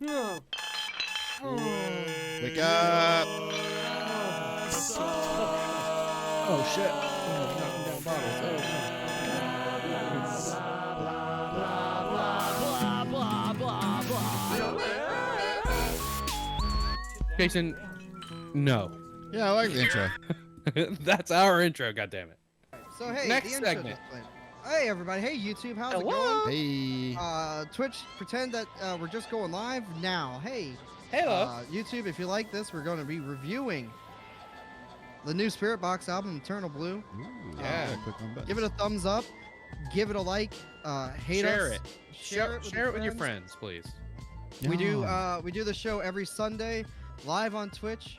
Wake up! Oh shit! Oh, knocking down bottles. Oh no. Jason, no. Yeah, I like the intro. That's our intro. God damn it. So hey, Next the intro segment. just played. Hey everybody. Hey YouTube, how's it Hello. going? Hey. Twitch, pretend that we're just going live now. Hey. Hello. YouTube, if you like this, we're going to be reviewing the new Spiritbox album, Eternal Blue. Ooh, Yeah. Click on buttons. Give it a thumbs up. Give it a like. Hate Share us. it. Share it with your friends, please. We do the show every Sunday live on Twitch.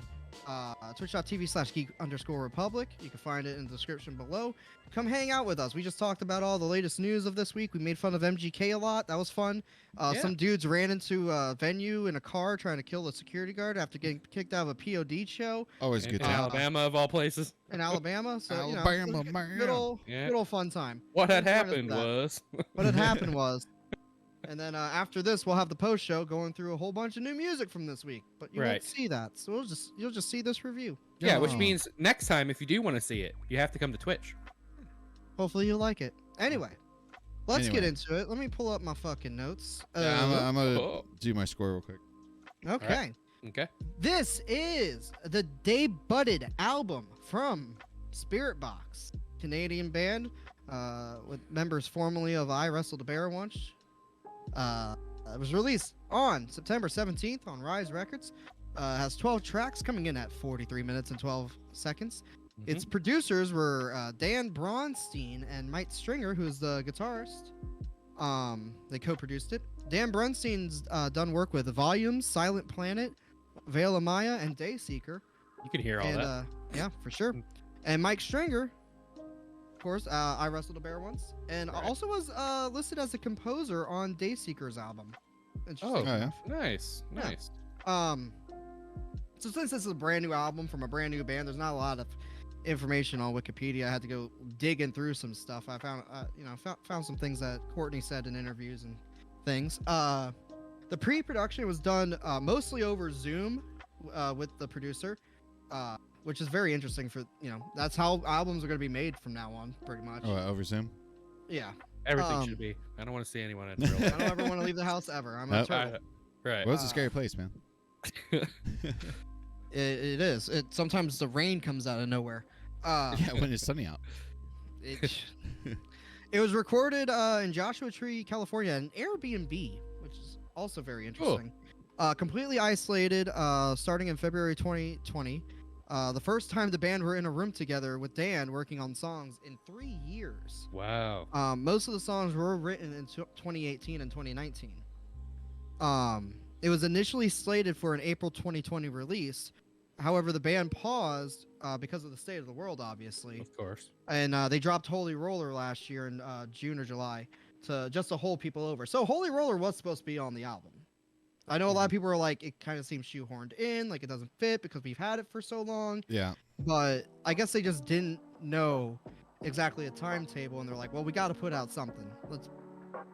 Twitch.tv/geek_republic. You can find it in the description below. Come hang out with us. We just talked about all the latest news of this week. We made fun of MGK a lot. That was fun. Yeah. Some dudes ran into a venue in a car trying to kill the security guard after getting kicked out of a POD show Always In good to- time. Alabama, of all places. in Alabama. So, Alabama, man. good old Yeah. fun time. What had Join us happened for that. was. What had happened was, and then after this, we'll have the post show going through a whole bunch of new music from this week. But you Right. won't see that, so you'll just see this review. Yeah, which Oh. means next time, if you do want to see it, you have to come to Twitch. Hopefully you'll like it. Anyway, let's get Anyway. into it. Let me pull up my fucking notes. Yeah, I'm gonna Oh. do my score real quick. Okay. Okay. This is the Day Budded album from Spiritbox, Canadian band with members formerly of I Wrestled a Bear Once. It was released on September 17th on Rise Records. Has 12 tracks coming in at 43 minutes and 12 seconds. Its producers were Dan Bronstein and Mike Stringer, who's the guitarist. They co-produced it. Dan Bronstein's done work with Volumes, Silent Planet, Veil of Maya, and Dayseeker. You can hear all And that. yeah, for sure. And Mike Stringer, of course, I Wrestled a Bear Once, and Right. also was listed as a composer on Dayseeker's album. Interesting. Oh, yeah. Nice. Yeah. Nice. So since this is a brand new album from a brand new band, there's not a lot of information on Wikipedia. I had to go digging through some stuff. I found, found some things that Courtney said in interviews and things. The pre-production was done mostly over Zoom with the producer, which is very interesting for, that's how albums are going to be made from now on, pretty much. Oh, over Zoom. Yeah. Everything should be. I don't want to see anyone in I real don't ever want to leave the house ever. I'm a Nope. turtle. Right. Well, it's a scary place, man. It is. Sometimes the rain comes out of nowhere. Yeah, when it's sunny out. It was recorded in Joshua Tree, California, an Airbnb, which is also very interesting. Completely isolated, starting in February 2020. The first time the band were in a room together with Dan working on songs in 3 years. Wow. Most of the songs were written in 2018 and 2019. It was initially slated for an April 2020 release. However, the band paused because of the state of the world, obviously. Of course. And they dropped Holy Roller last year in June or July just to hold people over. So Holy Roller was supposed to be on the album. I know a lot of people are like, it kind of seems shoehorned in, like it doesn't fit because we've had it for so long. Yeah. But I guess they just didn't know exactly a timetable, and they're like, well, we got to put out something. Let's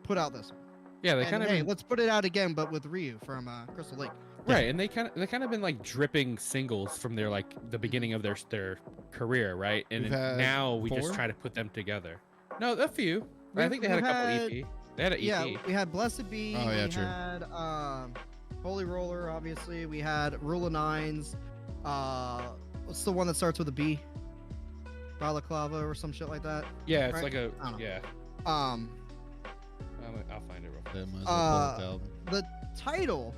put out this one. Yeah, they And, kind of hey, let's put it out again, but with Ryu from Crystal Lake. right, and they kind of been like dripping singles from their like the beginning of their career, right? And We've had now we 4? just try to put them together. No, a few. I think they had a We've couple had- EP. They had an EP. Yeah, we had Blessed Be. Oh, yeah, we true. had Holy Roller, obviously. We had Rule of Nines. What's the one that starts with a B? Balaclava or some shit like that. Yeah, it's right? like a I don't know. yeah. Um, I'll find it real quick. That might as well pull up the album. the title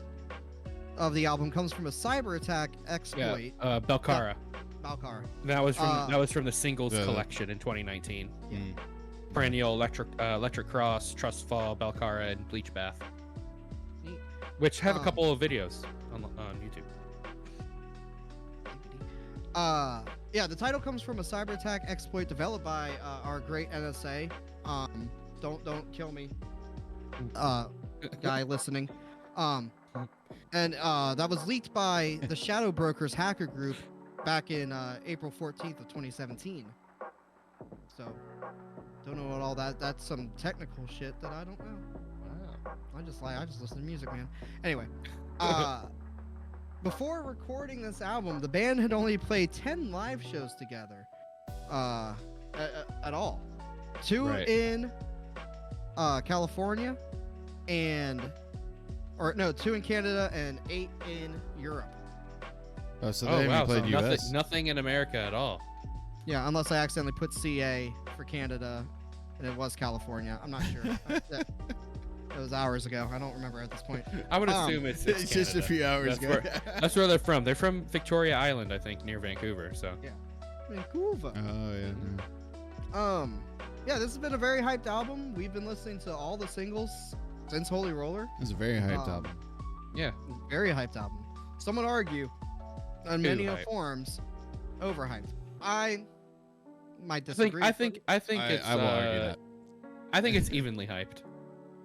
of the album comes from a cyber attack exploit. Yeah, Belcara. Balcar. That was from the singles Yeah. collection in 2019. Mm. Perennial, Electric Cross, Trust Fall, Belcara, and Bleach Bath, Neat. which have a couple of videos on YouTube. Yeah, the title comes from a cyber attack exploit developed by our great NSA. Don't kill me, guy listening. And that was leaked by the Shadow Brokers hacker group back in April 14th of 2017. So, don't know what all that's some technical shit that I don't know. Wow. I just listen to music, man. Anyway, Before recording this album, the band had only played 10 live shows together, at all. 2 Right. in California, two in Canada and 8 in Europe. Oh, so they Oh haven't wow, played so US. nothing in America at all. Yeah, unless I accidentally put CA for Canada, and it was California. I'm not sure. It was hours ago. I don't remember at this point. I would assume it's It's just a Canada. few hours That's ago. That's where they're from. They're from Victoria Island, I think, near Vancouver. So Vancouver. Oh yeah. No. Yeah, this has been a very hyped album. We've been listening to all the singles since Holy Roller. It's a very hyped album. yeah, Very hyped album. Some would argue, on Too many hyped. forms, overhyped. I might disagree. I think I it's will argue that. I think it's evenly hyped.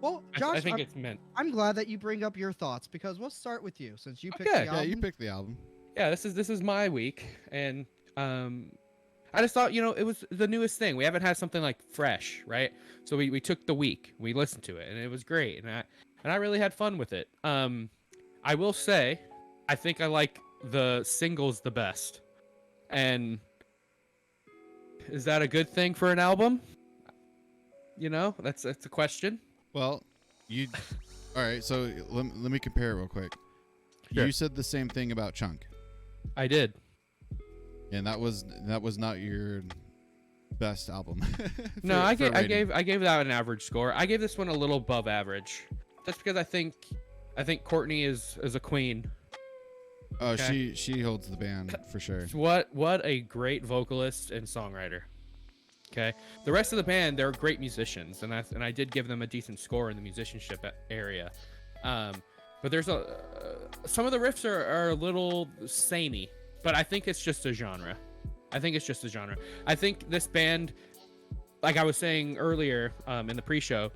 Well, I Josh, think it's meant. I'm glad that you bring up your thoughts because we'll start with you since you picked Okay. the Yeah, album. you picked the album. Yeah, this is my week, and I just thought, it was the newest thing. We haven't had something like fresh, right? So we took the week, we listened to it, and it was great, and I really had fun with it. I will say, I think I like the singles the best, and is that a good thing for an album? That's a question. Well, you. All right, so let me compare it real quick. Sure. You said the same thing about Chunk, I did. and that was not your best album. No, for I rating. gave that an average score. I gave this one a little above average, just because I think Courtney is a queen. Oh, Okay. she holds the band for sure. What a great vocalist and songwriter. Okay, the rest of the band, they're great musicians, and I did give them a decent score in the musicianship area. But there's some of the riffs are a little samey, but I think it's just a genre. I think this band, like I was saying earlier in the pre-show,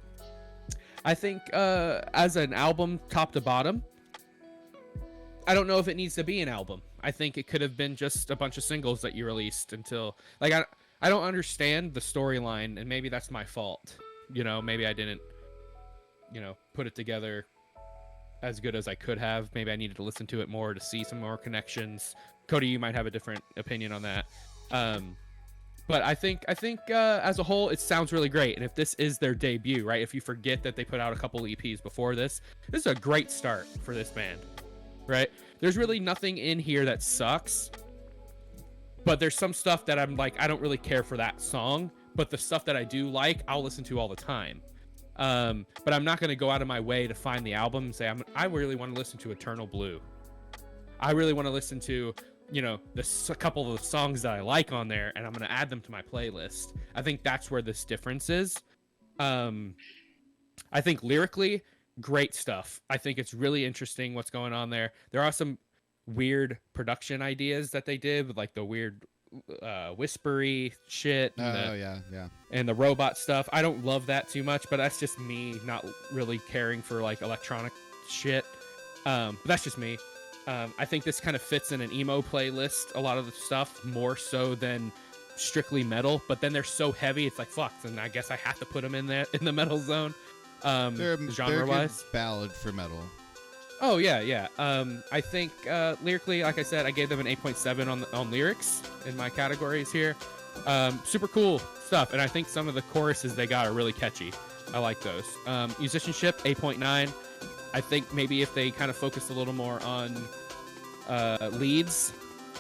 I think as an album top to bottom, I don't know if it needs to be an album. I think it could have been just a bunch of singles that you released until, like, I don't understand the storyline, and maybe that's my fault. Maybe I didn't, put it together as good as I could have. Maybe I needed to listen to it more to see some more connections. Cody, you might have a different opinion on that. But I think as a whole, it sounds really great. And if this is their debut, right? If you forget that they put out a couple EPs before this is a great start for this band, right? There's really nothing in here that sucks. But there's some stuff that I'm like, I don't really care for that song. But the stuff that I do like, I'll listen to all the time. But I'm not going to go out of my way to find the album and say, I really want to listen to Eternal Blue. I really want to listen to, a couple of the songs that I like on there, and I'm going to add them to my playlist. I think that's where this difference is. I think lyrically, great stuff. I think it's really interesting what's going on there. There are some weird production ideas that they did with like the weird whispery shit and the robot stuff. I don't love that too much, but that's just me not really caring for like electronic shit. But that's just me. I think this kind of fits in an emo playlist, a lot of the stuff, more so than strictly metal, but then they're so heavy, it's like, fuck, and I guess I have to put them in the metal zone, They're genre-wise. good ballad for metal. Oh, yeah. I think lyrically, like I said, I gave them an 8.7 on lyrics in my categories here. Super cool stuff, and I think some of the choruses they got are really catchy. I like those. Musicianship, 8.9. I think maybe if they kind of focused a little more on leads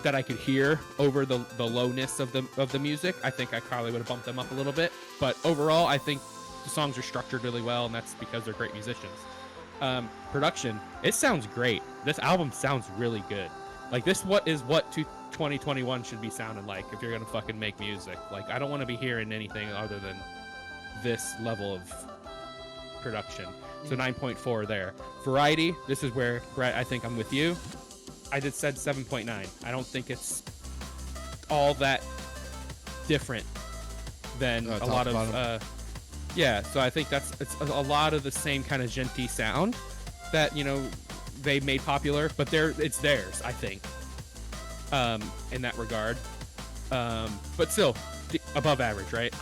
that I could hear over the lowness of the music, I think I probably would have bumped them up a little bit. But overall, I think the songs are structured really well, and that's because they're great musicians. Production, it sounds great. This album sounds really good. Like, this what 2021 should be sounding like if you're gonna fucking make music. Like, I don't want to be hearing anything other than this level of production. So 9.4 there. Variety, this is where I think I'm with you. I just said 7.9. I don't think it's all that different than a lot of yeah, so I think it's a lot of the same kind of genty sound that they made popular, but it's theirs, I think, in that regard. But still above average, right?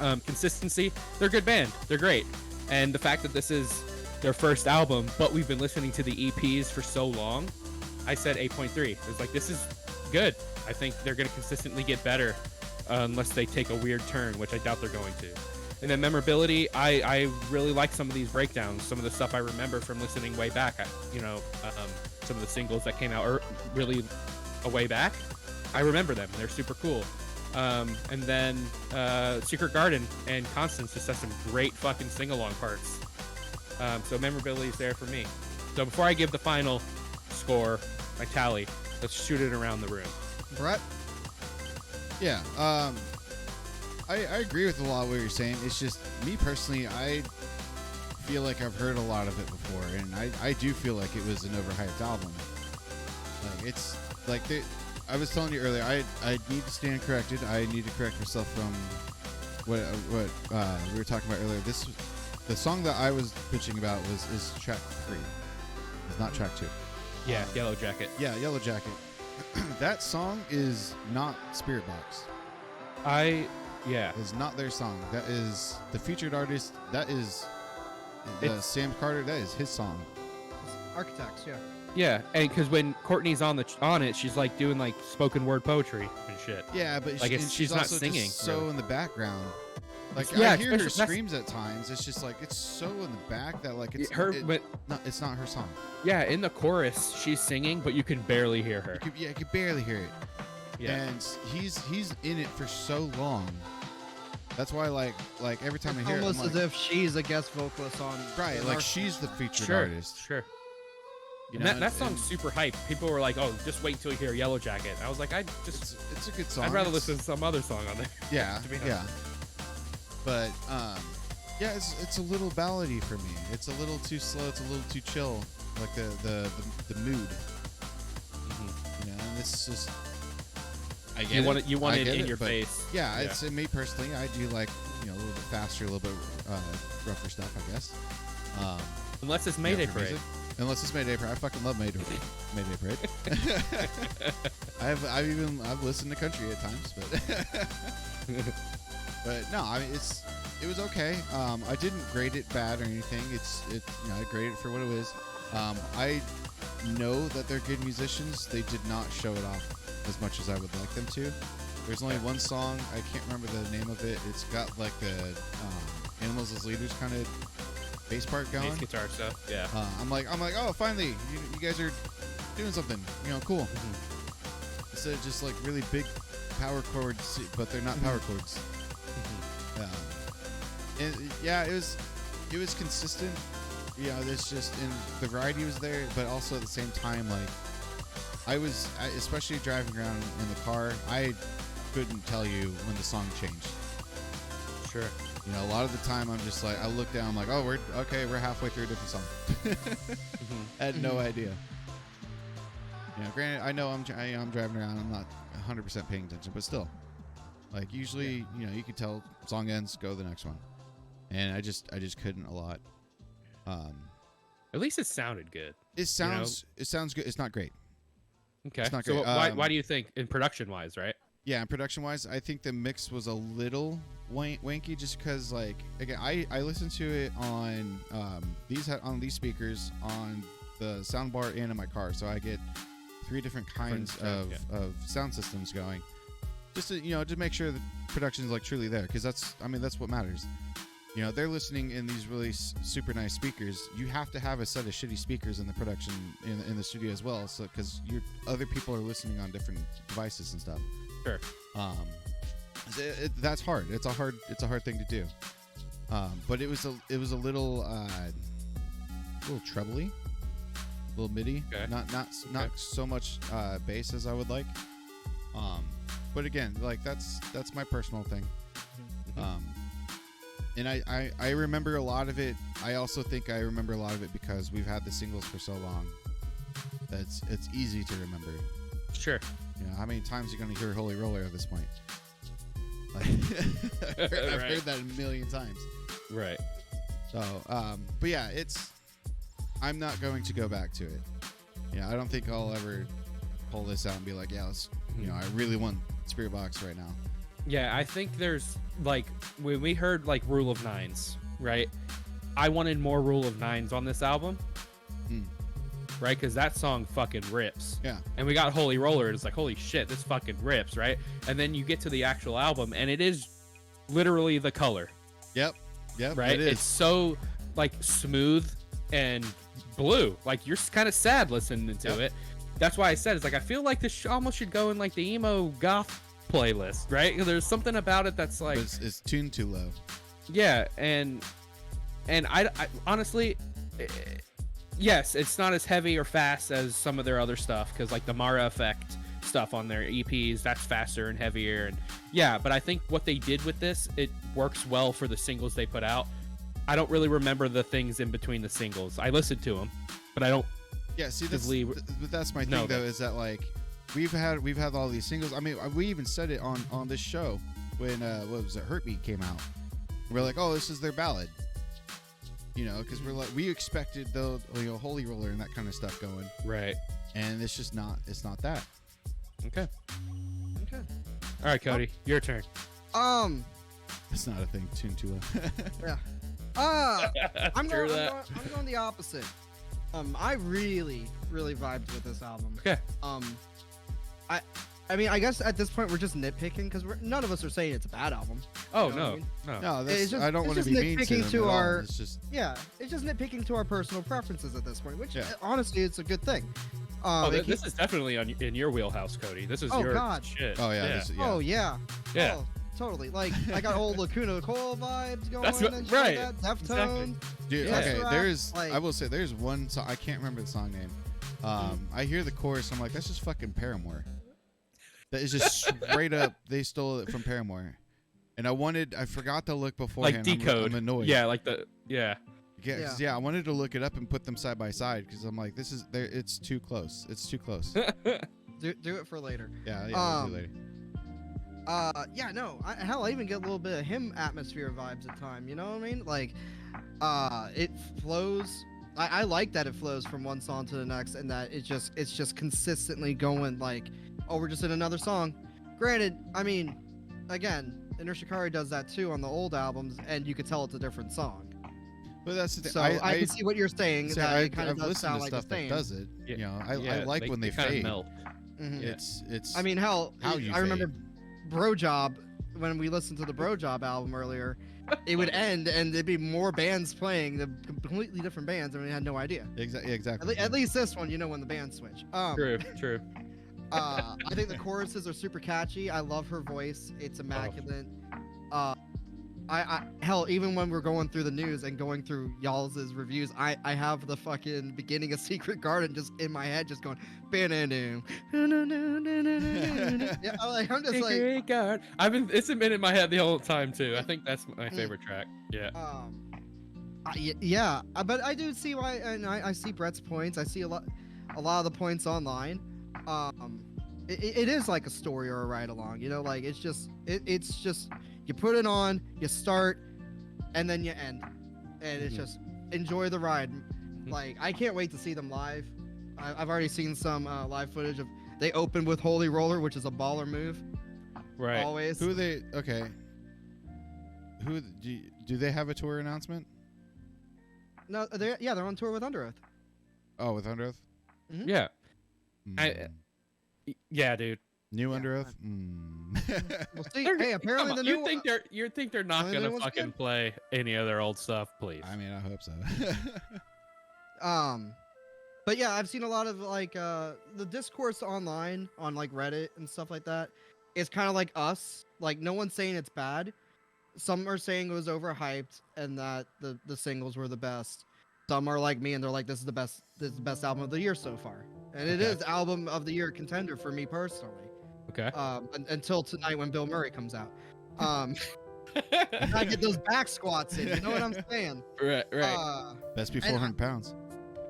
Consistency, they're a good band, they're great, and the fact that this is their first album, but we've been listening to the EPs for so long, I said 8.3. It was like, this is good. I think they're going to consistently get better unless they take a weird turn, which I doubt they're going to. And then memorability, I really like some of these breakdowns, some of the stuff I remember from listening way back. Some of the singles that came out really a way back, I remember them. They're super cool. And then Secret Garden and Constance just has some great fucking sing-along parts. So memorability is there for me. So before I give the final score, my tally, let's shoot it around the room. Brett? Yeah. I agree with a lot of what you're saying. It's just me personally, I feel like I've heard a lot of it before, and I do feel like it was an overhyped album. Like it's like I was telling you earlier, I need to stand corrected. I need to correct myself from what we were talking about earlier. The song that I was pitching about is track 3. It's not track 2. Yeah, Yellow Jacket. Yeah, Yellow Jacket. That song is not Spiritbox. Yeah. Is not their song. That is the featured artist. That is Sam Carter. That is his song. Architects, yeah. Yeah, and because when Courtney's on it, she's like doing like spoken word poetry and shit. Yeah, but like she's not also singing. Just so really. in the background. Like Yeah, I hear her especially- screams at times. It's just like it's so in the back that like it's it's not her song. Yeah, in the chorus she's singing, but you can barely hear her. You could barely hear it. Yeah. And he's in it for so long. That's why like every time I hear Almost it, I'm as like, if she's a guest vocalist on. right, the like Narc- she's the featured Sure, artist. sure. You And know, that song's super hype. People were like, "Oh, just wait till you hear Yellow Jacket." I was like, it's a good song. I'd rather It's- listen to some other song on there. Yeah, to be honest. yeah. But yeah, it's a little ballady for me. It's a little too slow. It's a little too chill. Like the mood. You know, and this is just. I get it. You want I it get in your but face. Yeah, it's me personally. I do like a little bit faster, a little bit rougher stuff, I guess. Unless it's Mayday for Parade. music. Unless it's Mayday Parade. I fucking love Mayday Parade. I've listened to country at times, but no, I mean it was okay. I didn't grade it bad or anything. I graded it for what it was. I know that they're good musicians. They did not show it off as much as I would like them to. There's only one song. I can't remember the name of it. It's got like the Animals as Leaders kind of bass part going. Bass guitar stuff. Yeah. I'm like, oh, finally, you guys are doing something. Cool. Instead of just like really big power chords, but they're not power chords. And yeah, it was consistent. There's just the variety was there, but also at the same time, like especially driving around in the car, I couldn't tell you when the song changed. Sure. A lot of the time I'm just like, I look down, I'm like, oh, we're halfway through a different song. I had no idea. Granted, I know I'm driving around, I'm not 100% paying attention, but still, like usually, you can tell song ends, go to the next one, and I just couldn't a lot. At least it sounded good. It sounds good. It's not great. Okay. It's not so great. why do you think, in production wise, right? Yeah, and production wise, I think the mix was a little wanky, just because, like, again, I listened to it on these speakers on the soundbar and in my car, so I get 3 different kinds of sound systems going, just to make sure the production is like truly there, because that's what matters. They're listening in these really super nice speakers. You have to have a set of shitty speakers in the production in the studio as well, so because other people are listening on different devices and stuff. Sure. That's hard. It's a hard thing to do. But it was a little trebly, a little MIDI. Okay. Not so much bass as I would like. But again, like that's my personal thing. And I remember a lot of it. I also think I remember a lot of it because we've had the singles for so long that it's easy to remember. Sure. How many times are you going to hear Holy Roller at this point? Like, I've heard that a million times. Right. So, but yeah, I'm not going to go back to it. I don't think I'll ever pull this out and be like, yeah, let's, I really want Spiritbox right now. Yeah, I think there's like when we heard like Rule of Nines, right? I wanted more Rule of Nines on this album. Mm. Right, because that song fucking rips. Yeah. And we got Holy Roller. It's like, holy shit, this fucking rips, right? And then you get to the actual album, and it is literally The Color. Yep. Right? It is. It's so like smooth and blue. Like you're kind of sad listening to it. That's why I said it's like I feel like this almost should go in like the emo goth playlist, right? There's something about it that's like it's tuned too low. Yeah, and I honestly. Yes, it's not as heavy or fast as some of their other stuff because like the Mara Effect stuff on their EPs, that's faster and heavier. And yeah, but I think what they did with this, it works well for the singles they put out. I don't really remember the things in between the singles. I listened to them, but I don't. Yeah, see, but that's my thing No, though, is that like we've had all these singles. I mean, we even said it on this show when what was it, Heartbeat came out. We're like, oh, this is their ballad. You know, because we're like, we expected the Holy Roller and that kind of stuff going, Right. and it's just not. It's not that. Okay. Okay. All right, Cody, your turn. It's not a thing. Tuned too low. Yeah. I'm True going that. I'm going the opposite. I really vibed with this album. Okay. I mean, I guess at this point we're just nitpicking because none of us are saying it's a bad album. Oh You know what I no, mean? no. No, It's just- I don't it's want to just be mean to nitpicking them to at all. our- It's just Yeah, it's just nitpicking to our personal preferences at this point, which Yeah. honestly, it's a good thing. Oh, it this is definitely in your wheelhouse, Cody. This is Oh, your God. shit. oh yeah, yeah. this- Oh yeah. Yeah. Oh, totally. Like I got old Lacuna Coil vibes going. That's what- and shit right. Like that. Exactly. Deftones. Dude, Yeah. okay, Rap, there's like- I will say there's one song, I can't remember the song name. I hear the chorus, I'm like, that's just fucking Paramore. That is just straight up, they stole it from Paramore. And I forgot to look beforehand. Like Decode. I'm annoyed. Yeah, like the Yeah, 'cause, I wanted to look it up and put them side by side because I'm like, it's too close. It's too close. Do it for later. Yeah, we'll do later. Yeah, no. Hell, I even get a little bit of hymn atmosphere vibes at time. You know what I mean? Like, it flows. I like that it flows from one song to the next, and that it's just consistently going like, oh, we're just in another song. Granted, I mean, again, Inner Shikari does that too on the old albums, and you could tell it's a different song. But that's the thing. So I can see what you're saying. see, That it kind I've of does listened sound to like the stuff that same. does it. Yeah, You know, I yeah, like when they kind fade. of melt. Mhm. It's. I mean, hell, How you I remember Bro Job when we listened to the Bro Job album earlier. It would end and there'd be more bands playing, the completely different bands, and we had no idea. exactly. At least this one, you know when the bands switch. True. I think the choruses are super catchy. I love her voice. It's immaculate. I hell, even when we're going through the news and going through y'all's reviews, I have the fucking beginning of Secret Garden just in my head, just going, "Ba-na-doo, ba-na-doo, yeah, I'm just like, Secret Guard. It's been in my head the whole time too. I think that's my favorite track. Yeah. yeah, but I do see why, and I see Brett's points. I see a lot of the points online. It is like a story or a ride along, you know, like it's just you put it on, you start, and then you end, and it's just enjoy the ride. Like I can't wait to see them live. I've already seen some live footage of they open with Holy Roller, which is a baller move. Right. Always. Who they? Okay. Who do they have a tour announcement? No, they're on tour with Under Oath. Oh, with Under Oath. Yeah. Mm. Yeah, dude. New Yeah, Under Oath. We'll see. They're- Hey, apparently come the on, new you think they're not I mean, the new gonna one's fucking good. play any of their old stuff, please? I mean, I hope so. But yeah, I've seen a lot of like the discourse online on like Reddit and stuff like that. It's kind of like us. Like no one's saying it's bad. Some are saying it was overhyped and that the singles were the best. Some are like me and they're like, this is the best album of the year so far. And it Okay. is album of the year contender for me personally. Okay. Until tonight when Bill Murray comes out. I get those back squats in. You know what I'm saying? Right. Right. Best be And 400 pounds.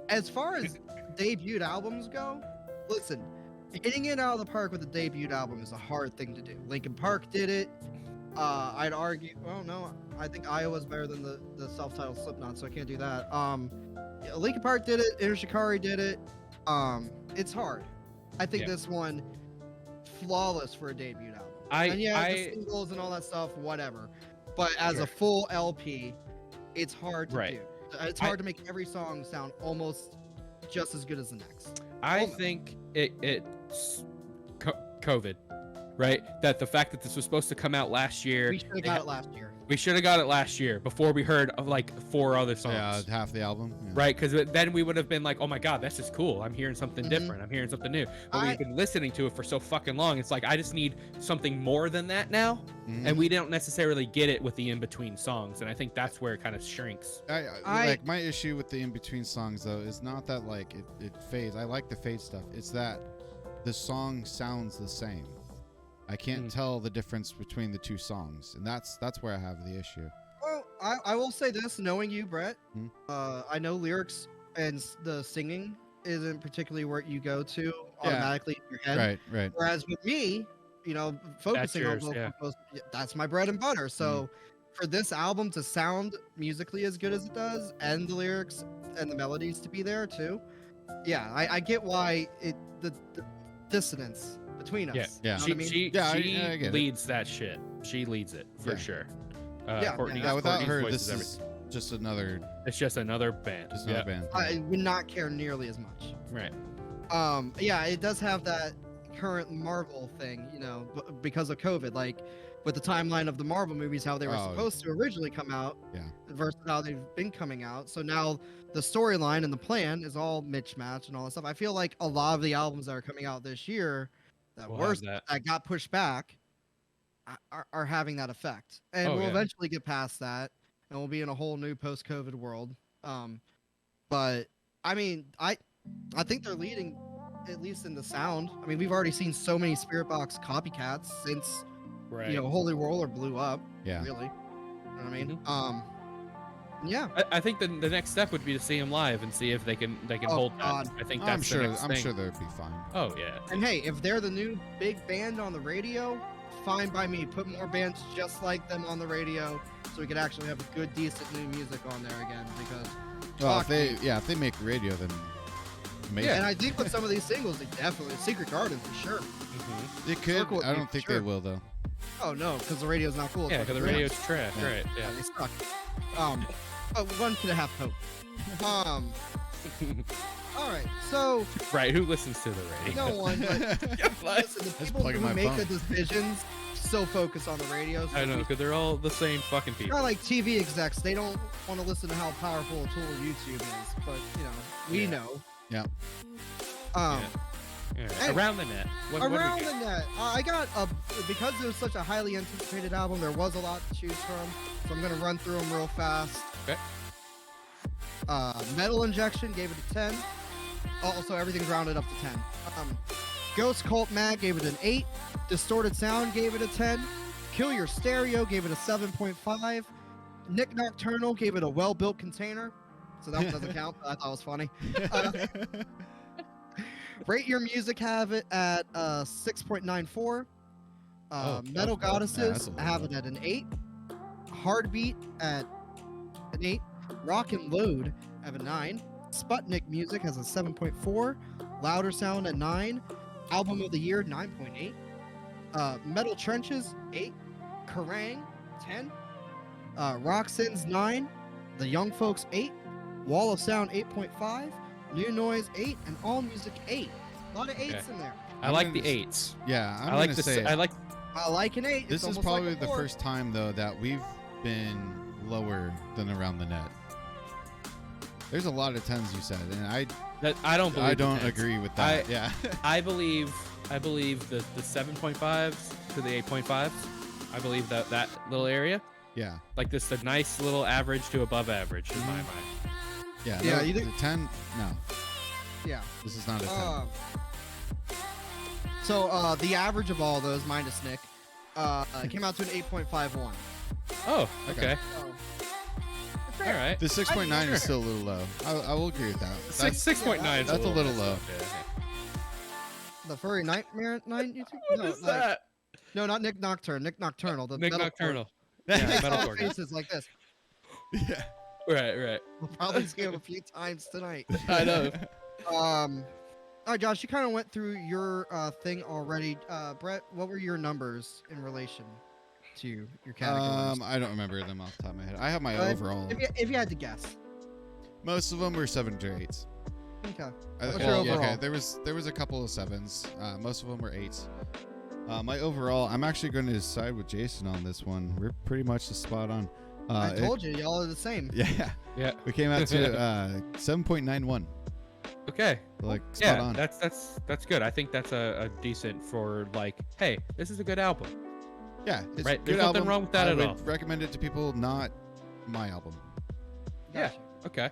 As far as debut albums go, listen, hitting it out of the park with a debut album is a hard thing to do. Linkin Park did it. I'd argue. Well, no, I think Iowa's better than the self-titled Slipknot, so I can't do that. Yeah, Linkin Park did it. Inner Shikari did it. It's hard. I think Yeah. this one flawless for a debut album. I the singles and all that stuff, whatever. But as Sure. a full LP, it's hard to Right. do. It's hard to make every song sound almost just as good as the next. I think it's COVID, right? That the fact that this was supposed to come out last year. We should have got it last year. We should have got it last year before we heard of like 4 other songs. Yeah, half the album. Yeah. Right, because then we would have been like, oh my god, that's just cool. I'm hearing something different. I'm hearing something new. But we've been listening to it for so fucking long. It's like, I just need something more than that now. And we don't necessarily get it with the in-between songs. And I think that's where it kind of shrinks. Like, my issue with the in-between songs, though, is not that, like, it fades. I like the fade stuff. It's that the song sounds the same. I can't tell the difference between the two songs, and that's where I have the issue. Well, I will say this, knowing you, Brett, I know lyrics and the singing isn't particularly where you go to automatically in your head. Right. Whereas with me, you know, focusing on vocal composing, that's my bread and butter. So for this album to sound musically as good as it does, and the lyrics and the melodies to be there too, I get why the dissonance between us. Yeah. She leads that shit. She leads it for sure. Courtney, without Courtney's her, voice this is is just another. It's just another band. Just another band. I would not care nearly as much. Right. It does have that current Marvel thing, you know, because of COVID, like with the timeline of the Marvel movies, how they were supposed to originally come out, versus how they've been coming out. So now the storyline and the plan is all mismatched and all that stuff. I feel like a lot of the albums that are coming out this year that got pushed back are having that effect, and we'll eventually get past that, and we'll be in a whole new post-COVID world. But I mean, I think they're leading, at least in the sound. I mean, we've already seen so many Spiritbox copycats since you know, Holy Roller blew up. Yeah, really. You know what I mean? I think the next step would be to see them live and see if they can hold that. I think that's I'm sure they'll be fine. Oh yeah. And hey, if they're the new big band on the radio, fine by me. Put more bands just like them on the radio, so we could actually have good, decent new music on there again. Because if they make radio, then amazing. And I think with some of these singles, they definitely Secret Garden for sure. They could. I don't think they will though. Oh no, because the radio's not cool. Yeah, because the radio's trash. Yeah. Right. Yeah. They suck. But one could have hope. All right, so right, who listens to the radio? No one. But listen, the people who make the decisions so focus on the radio. So I know, because they're all the same fucking people. Not like TV execs. They don't want to listen to how powerful a tool YouTube is, but you know, we know. Yeah. Around the net. Around the net. I got because it was such a highly anticipated album. There was a lot to choose from, so I'm gonna run through them real fast. Okay. Metal Injection gave it a 10. Also, everything's rounded up to 10. Ghost Cult Mag gave it an 8. Distorted Sound gave it a 10. Kill Your Stereo gave it a 7.5. Nick Nocturnal gave it a well-built container, so that doesn't count. I thought it was funny. Rate Your Music have it at 6.94. Metal Goddesses have it at an 8. Heartbeat at an 8. Rock and Load have a 9. Sputnik Music has a 7.4. Louder Sound at 9. Album of the Year 9.8. Metal Trenches 8. Kerrang 10. Roxanne's 9. The Young Folks 8. Wall of Sound 8.5. New Noise 8. And All Music 8. A lot of 8s in there. I like the 8s. Yeah, I like this. I like an 8. This is probably the first time though that we've been lower than Around the Net. There's a lot of 10s you said, and I don't agree with that. I believe the 7.5s to the 8.5s. I believe that little area. Yeah. Like this, a nice little average to above average in my mind. Yeah. Yeah. The 10. No. Yeah. This is not a 10. So the average of all those minus Nick, came out to an 8.51. Oh. Okay. All right. The 6.9 is still a little low. I will agree with that. 6.9. That's a little low. The Furry Nightmare 9 YouTube? What is that? No, not Nick Nocturne. Nick Nocturnal. The Nick Nocturnal. Yeah, metalcore. faces like this. Yeah. Right. We'll probably see him a few times tonight. I know. All right, Josh, you kind of went through your thing already. Brett, what were your numbers in relation to your categories? I don't remember them off the top of my head. I have my overall. If you had to guess. Most of them were 7s or 8s. Okay. Well, your yeah, overall? there was a couple of 7s. Most of them were 8s. My overall, I'm actually going to side with Jason on this one. We're pretty much the spot on. I told you, y'all are the same. Yeah. Yeah. We came out to 7.91. Okay. Like spot Yeah, on. that's good. I think that's a decent for like, hey, this is a good album. Yeah, it's Right, a there's good nothing album. wrong with that I at would all. recommend it to people, not my album. Yeah. Gotcha. Okay.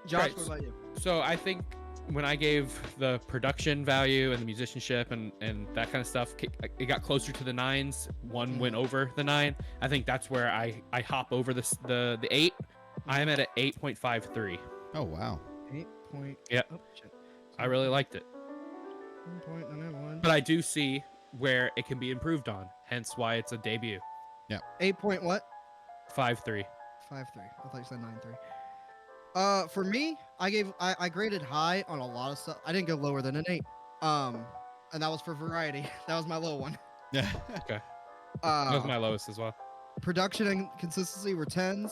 Josh, Right. what about you? So I think when I gave the production value and the musicianship and that kind of stuff, it got closer to the 9s. One went over the 9. I think that's where I hop over the 8. I am at an 8.53. Oh wow. 8 point. Yep. Oh, shit. I really liked it, 1.91. but I do see where it can be improved on. Hence why it's a debut. 8 point what? 5.3. 5.3. I thought you said 9.3. For me, I graded high on a lot of stuff. I didn't go lower than an 8. And that was for variety. That was my low one. Yeah. That was Uh, my lowest as well. production and consistency were 10s.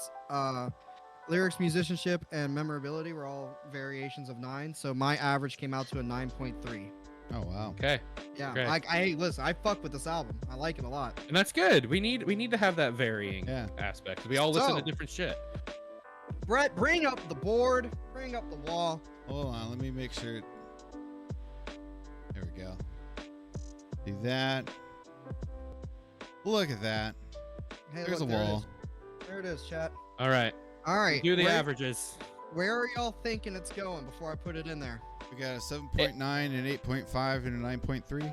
Lyrics, musicianship, and memorability were all variations of 9. So my average came out to a 9.3. Oh wow. Okay, Yeah, Great. I listen. I fuck with this album. I like it a lot. and that's good. We need to have that varying Yeah. aspect. We all listen to So- different shit. Brett, bring up the board. Bring up the wall. Hold on, let me make sure. There we go. Do that. Look at that. Hey, There's look, a there it wall. is. There it is, chat. All right, All right. do the where, averages. Where are y'all thinking it's going before I put it in there? We got a 7.9, an 8.5, and a 9.3.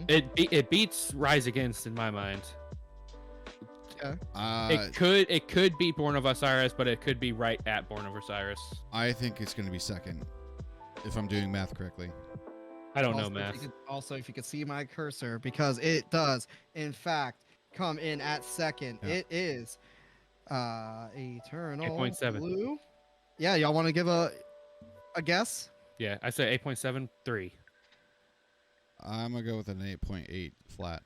It beats Rise Against in my mind. It could be Born of Osiris, but it could be right at Born of Osiris. I think it's going to be second, if I'm doing math correctly. I don't know Also, math. if you could see my cursor, because it does, in fact, come in at second. Yeah. It is Eternal 8.7. Blue. Yeah, y'all want to give a guess? Yeah, I say 8.73. I'm going to go with an 8.8 flat.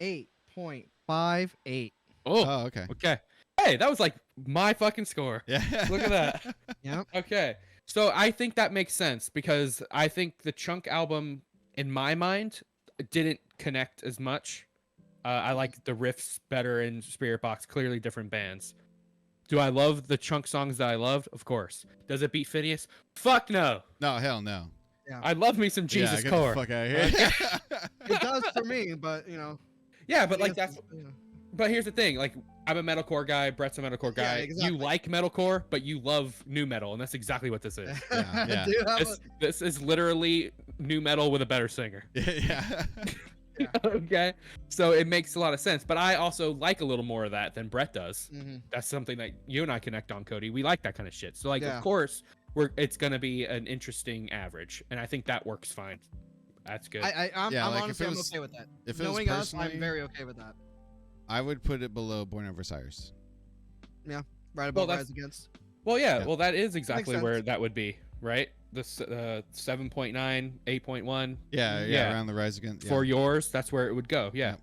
8.58. Oh, okay. okay. Hey, that was like my fucking score. Yeah. Look at that. Yep. Okay. So I think that makes sense because I think the Chunk album, in my mind, didn't connect as much. I like the riffs better in Spiritbox, clearly different bands. Do I love the Chunk songs that I loved? Of course. Does it beat Phineas? Fuck no. No, hell no. I love me some Jesus yeah, Core. Get the fuck out of here. It does for me, but you know. Yeah, but like Phineas that's. is, you know. But here's the thing, like I'm a metalcore guy, Brett's a metalcore Yeah, guy. exactly. You like metalcore, but you love new metal, and that's exactly what this is. Yeah, yeah. Do you have This is literally new metal with a better singer. Yeah. Okay, so it makes a lot of sense. But I also like a little more of that than Brett does. Mhm. That's something that you and I connect on, Cody. We like that kind of shit. So like, Yeah. of course, it's gonna be an interesting average, and I think that works fine. That's good. I'm Yeah, like, if honestly it I'm was- okay with that. if it was Knowing us, I'm personally- very okay with that. I would put it below Born of Osiris. Right above that's- Rise Against. well, yeah, Yeah. well, that is exactly sense. where that would be, right? The 7.9, 8.1. Yeah, Yeah. around the Rise Against. Yeah. For yours, that's where it would go. Yeah. Yeah.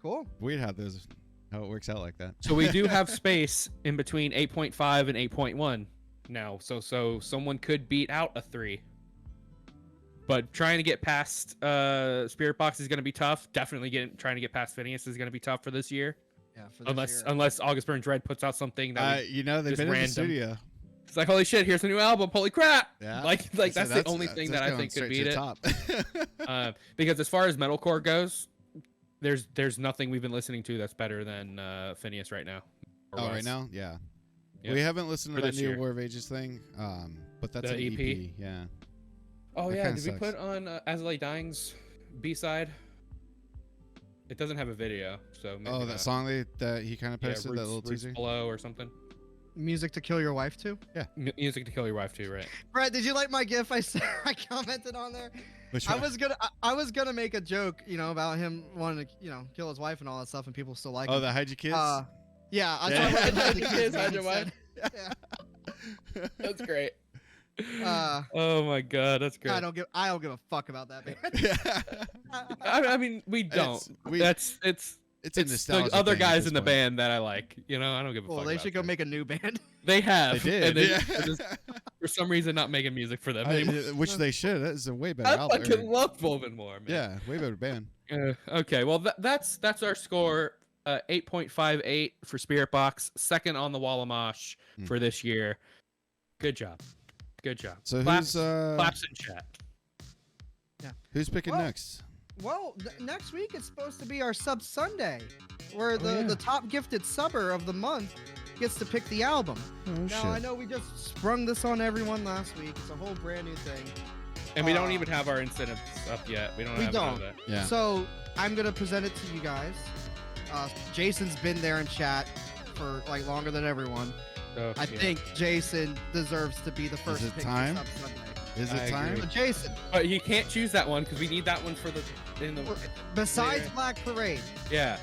Cool. We'd have those, how it works out like that. So we do have space in between 8.5 and 8.1 now. So someone could beat out a 3. But trying to get past Spiritbox is going to be tough. Definitely trying to get past Phineas is going to be tough for this year. Yeah. For this Unless year. August Burns Red puts out something that They've been just in the random. studio. it's like, holy shit, here's a new album. Holy crap. Yeah. Like So that's the only thing that I going think could straight to beat the it. top. Because as far as metalcore goes, there's nothing we've been listening to that's better than Phineas right now. Or Oh, was. right now? Yeah. Yeah. We haven't listened to For that this new year. War of Ages thing, but that's The an EP? EP. Yeah. Oh That yeah, kinda did we sucks. put on As I Lay Dying's B-side? It doesn't have a video, so maybe Oh, not. that song that he kind of Yeah, posted, Roots, that little Roots teaser. Below or something. Music to Kill Your Wife too. Music to Kill Your Wife too, right? Brett, did you like my GIF? I commented on there. Which I one? was gonna make a joke, about him wanting to, kill his wife and all that stuff, and people still like Oh, him. the Hide Your Kids? Yeah, I Yeah. thought Hide the Your kids Kids, man Hide Your Wife. said. Yeah. That's great. Uh, Oh my god, that's great. I don't give a fuck about that, man. yeah. I mean, we don't. It's- we- It's It's a It's nostalgia the other thing at guys this in the point. band that I like. You know, I don't give a Well, fuck. they about should go them. make a new band. They have. They did. And Yeah. they're just, for some reason, not making music for them anymore. Which they should. That is a way better I album. fucking love Woven More, man. Yeah, way better band. Okay, well that's our score. 8.58 for Spiritbox, second on the Wall of Mosh for this year. Good job. Good job. So claps, who's claps in chat. who's picking Well, next? Well, next week it's supposed to be our Sub Sunday, where the top gifted subber of the month gets to pick the album. Oh Now, shit. I know we just sprung this on everyone last week. It's a whole brand new thing. And we don't even have our incentives up yet. We don't have none of that. Yeah. So I'm gonna present it to you guys. Jason's been there in chat for like longer than everyone. So, I think Jason deserves to be the first it pick time? for Sub Sunday. Is I it time? agree. So Jason, But you can't choose that one because we need that one for the besides Yeah. Black Parade, yeah.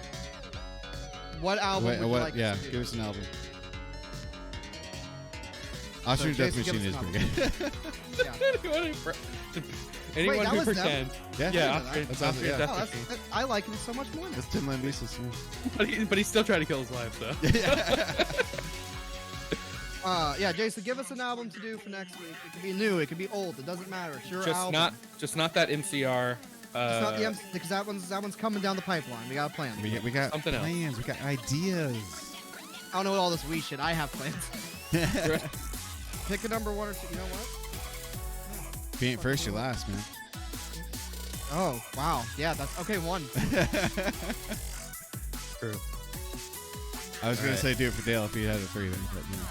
what album Wait, would you what? like Yeah, us to do? give us an album. Ostrich Death Jason, Machine give is us pretty good. Anyone that who was them? pretend. Yeah. Yeah, That's Ostrich awesome, yeah. Death Oh, Machine. I like him so much more now. That's Tim Lambesis. But he's still trying to kill his wife, so. Yeah, Jason, give us an album to do for next week. It could be new, it could be old. It doesn't matter. It's your album. Just not that MCR. It's not the MC, because that one's coming down the pipeline. We got a plan. we got Something else. plans. We got ideas. I don't know what all this we shit. I have plans. Pick a number one or two. You know what? If you ain't first, you last, man. Oh wow, yeah, that's okay. One. True. I was gonna Alright. say do it for Dale if he had a three, but you know.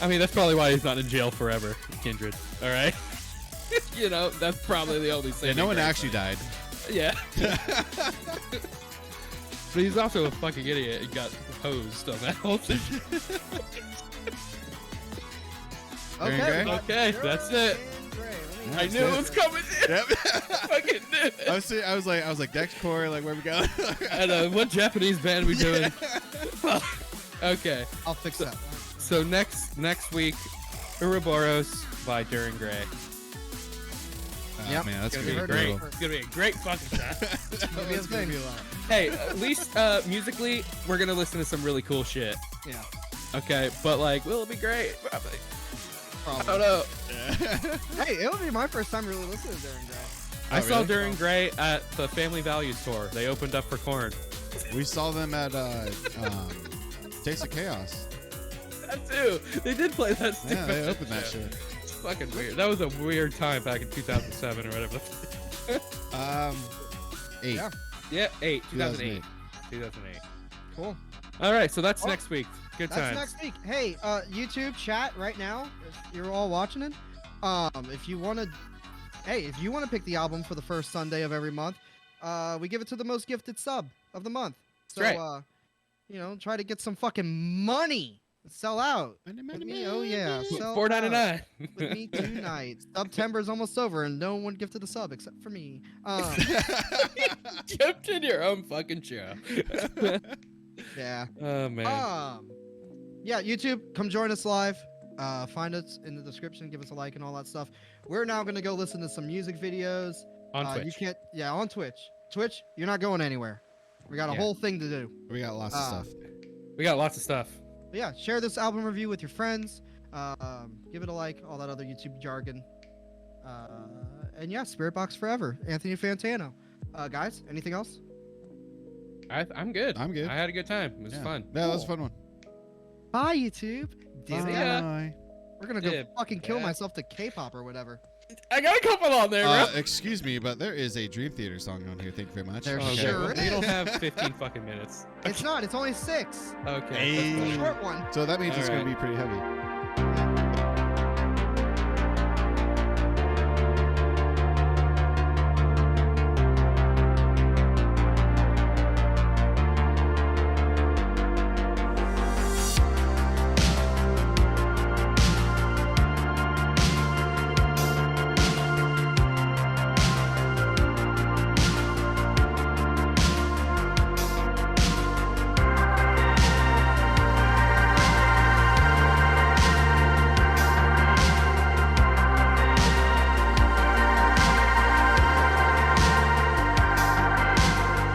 I mean, that's probably why he's not in jail forever, Kindred. All right. You know, that's probably the only thing. Yeah, no one actually died. Yeah. But he's also a fucking idiot and got hosed on that whole thing. Gray? Okay, that's it. I That's knew it it. was coming. Yep. Fucking knew it. I was like Dexcore, like where we going? And what Japanese band we doing? Okay. I'll fix that. So next week, Ouroboros by Duran Gray. Oh, Yep. man, that's It's gonna gonna be be great. brutal. It's gonna be a great fucking shot. Maybe it's gonna be a lot. Hey, at least musically, we're gonna listen to some really cool shit. Yeah. Okay, but like, will it be great? Probably. I Probably. don't know. Hey, it would be my first time really listening to Darren Gray. I saw really? Duran Gray at the Family Values tour. They opened up for Korn. We saw them at Taste of Chaos. That too. They did play that. Yeah, stupid they opened that shit. It's fucking weird. That was a weird time back in 2007 or whatever. 8. Yeah. Yeah, 2008. 2008. 2008. Cool. All right, so that's Well, next week. Good That's times. next week. Hey, YouTube chat right now. If you're all watching it, if you want to pick the album for the first Sunday of every month, we give it to the most gifted sub of the month. So, That's right. Try to get some fucking money. Sell out. With me, oh yeah. Sell out $4.99. with me tonight. September's almost over, and no one gifted a sub except for me. Jumped in your own fucking show. Yeah. Oh man. Yeah, YouTube, come join us live. Find us in the description, give us a like and all that stuff. We're now gonna go listen to some music videos. On You Twitch. can't, yeah, on Twitch. Twitch, you're not going anywhere. We got a Yeah. whole thing to do. We got lots of stuff. We got lots of stuff. But yeah, share this album review with your friends. Give it a like, all that other YouTube jargon. And yeah, Spiritbox forever. Anthony Fantano. Guys, anything else? I'm good. I'm good. I had a good time. It was Yeah. fun. Yeah, that was a fun one. Bye, YouTube. Dip Bye. dip. Bye. We're gonna go Dip fucking kill dip. myself to K-pop or whatever. I got a couple on there, bro. Excuse me, but there is a Dream Theater song on here. Thank you very much. There Okay, sure well, we don't is. have 15 fucking minutes. It's not. It's only 6. Okay. Hey. that's It's a fine. short one. So that means it's All going to right. be pretty heavy. Yeah.